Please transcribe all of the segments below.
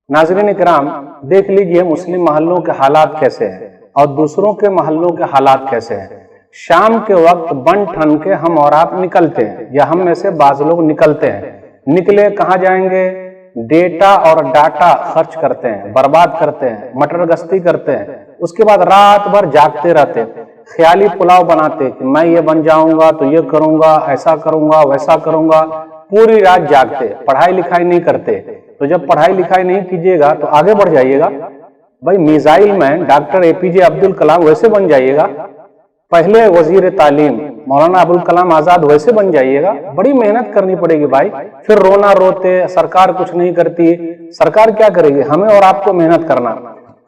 नाज़रीन इकराम, देख लीजिए मुस्लिम महल्लों के हालात कैसे हैं और दूसरों के महल्लों के हालात कैसे हैं। शाम के वक्त बन ठन के हम और आप निकलते हैं, या हम में से बाज लोग निकलते हैं। निकले कहाँ जाएंगे? डेटा और डाटा खर्च करते हैं, बर्बाद करते हैं, मटर गश्ती करते हैं। उसके बाद रात भर जागते रहते हैं, ख्याली पुलाव बनाते कि मैं ये बन जाऊंगा तो ये करूंगा, ऐसा करूंगा, वैसा करूंगा। पूरी रात जागते, पढ़ाई लिखाई नहीं करते। तो जब पढ़ाई लिखाई नहीं कीजिएगा तो आगे बढ़ जाइएगा। भाई missile man doctor APJ Abdul Kalam वैसे बन जाइएगा, पहले वजीर तालीम मौलाना अबुल कलाम आजाद वैसे बन जाइएगा। बड़ी मेहनत करनी पड़ेगी भाई। फिर रोना रोते सरकार कुछ नहीं करती। सरकार क्या करेगी? हमें और आपको मेहनत करना।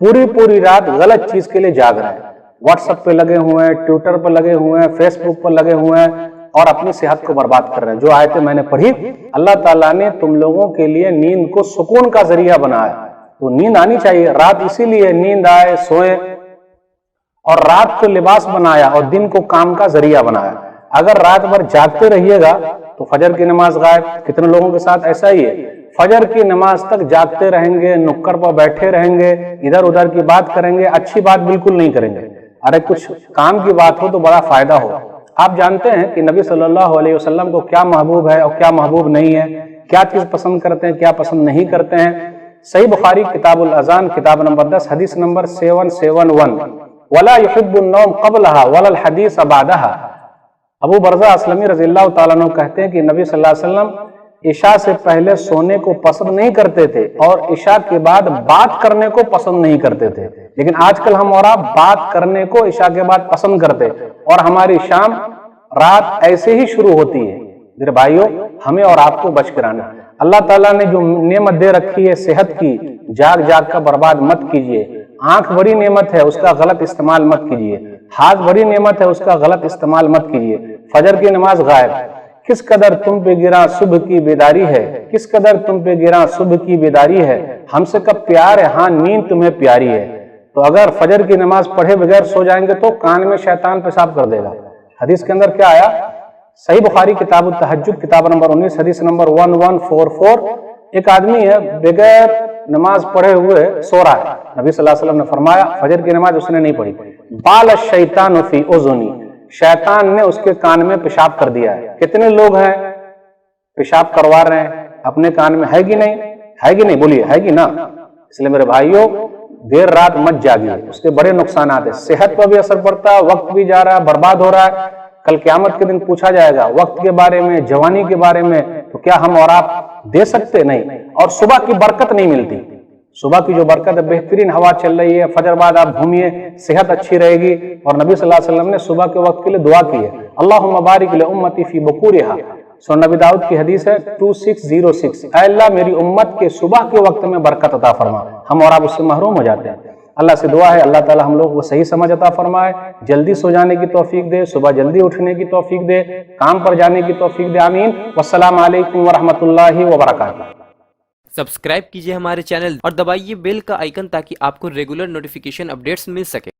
पूरी रात गलत चीज के लिए जाग रहे हैं, व्हाट्सएप पे लगे हुए हैं, ट्विटर पर लगे हुए हैं, फेसबुक पर लगे हुए हैं और अपनी सेहत को बर्बाद कर रहे हैं। जो आयतें मैंने पढ़ी, अल्लाह ताला ने तुम लोगों के लिए नींद को सुकून का जरिया बनाया। तो नींद आनी चाहिए, रात इसीलिए नींद आए, सोए, और रात को लिबास बनाया और दिन को काम का जरिया बनाया। अगर रात भर जागते रहिएगा तो फजर की नमाज गायब। कितने लोगों के साथ ऐसा ही है, फजर की नमाज तक जागते रहेंगे, नुक्कड़ पर बैठे रहेंगे, इधर उधर की बात करेंगे, अच्छी बात बिल्कुल नहीं करेंगे। अरे कुछ काम की बात हो तो बड़ा फायदा हो। आप जानते हैं कि नबी सल्लल्लाहु अलैहि वसल्लम को क्या महबूब है और क्या महबूब नहीं है, क्या चीज पसंद करते हैं, क्या पसंद नहीं करते हैं। सही बुखारी किताबुल अज़ान किताब नंबर 10 हदीस नंबर 771, वला युहिब्बुन नौम क़ब्लहा वलल हदीस बादहा। अबू बरज़ा अस्लमी रज़ियल्लाहु ताला अन्हु कहते हैं कि नबी सल्लल्लाहु अलैहि वसल्लम इशा से पहले सोने को पसंद नहीं करते थे और इशा के बाद बात करने को पसंद नहीं करते थे। लेकिन आजकल हम और आप बात करने को इशा के बाद पसंद करते और हमारी शाम रात ऐसे ही शुरू होती है। मेरे भाइयों, हमें और आपको बच कर आना। अल्लाह ताला ने जो नेमत दे रखी है सेहत की, जाग जाग कर बर्बाद मत कीजिए। आंख बड़ी नेमत है, उसका गलत इस्तेमाल मत कीजिए। हाथ बड़ी नेमत है, उसका गलत इस्तेमाल मत कीजिए। फजर की नमाज गायब। किस कदर तुम पे गिरा सुबह की बेदारी है, किस कदर तुम पे गिरा सुबह की बेदारी है, हमसे कब प्यार है, हाँ नींद तुम्हें प्यारी है। तो अगर फजर की नमाज पढ़े बगैर सो जाएंगे तो कान में शैतान पेशाब कर देगा। हदीस के अंदर क्या आया? सही बुखारी किताब तहज्जुद किताब नंबर 19 हदीस नंबर 1144, एक आदमी है बगैर नमाज पढ़े हुए सो रहा है। नबी सल्लल्लाहु अलैहि वसल्लम ने फरमाया, फजर की नमाज उसने नहीं पढ़ी, बाल शैतान फी उज़ुनी, शैतान ने उसके कान में पेशाब कर दिया है। कितने लोग हैं पेशाब करवा रहे हैं अपने कान में? है कि नहीं? है कि नहीं? बोलिए, है कि ना? इसलिए मेरे भाइयों, देर रात मत जागिए, उसके बड़े नुकसान है। सेहत पर भी असर पड़ता है, वक्त भी जा रहा है, बर्बाद हो रहा है। कल क़यामत के दिन पूछा जाएगा वक्त के बारे में, जवानी के बारे में, तो क्या हम और आप दे सकते? नहीं। और सुबह की बरकत नहीं मिलती। सुबह की जो बरकत है, बेहतरीन हवा चल रही है, फजर बाद आप घूमिए, सेहत अच्छी रहेगी। और नबी सल्लल्लाहु अलैहि वसल्लम ने सुबह के वक्त के लिए दुआ की है, अल्लाहुम्मा बारिक li उम्मती फी बुकूरिहा। सो नबी दाऊद की हदीस है 2606, ऐ अल्लाह मेरी उम्मत के सुबह के वक्त में बरकत अता फरमा। हम और आप उससे महरूम हो जाते हैं। अल्लाह से दुआ है अल्लाह ताला हम लोग को सही समझ अता फरमाए, जल्दी सो जाने की तौफीक दे, सुबह जल्दी उठने की तौफीक दे, काम पर जाने की तौफीक दे। आमीन। वस्सलामु अलैकुम वरहमतुल्लाहि वबरकातुहू। सब्सक्राइब कीजिए हमारे चैनल और दबाइए बेल का आइकन ताकि आपको रेगुलर नोटिफिकेशन अपडेट्स मिल सके।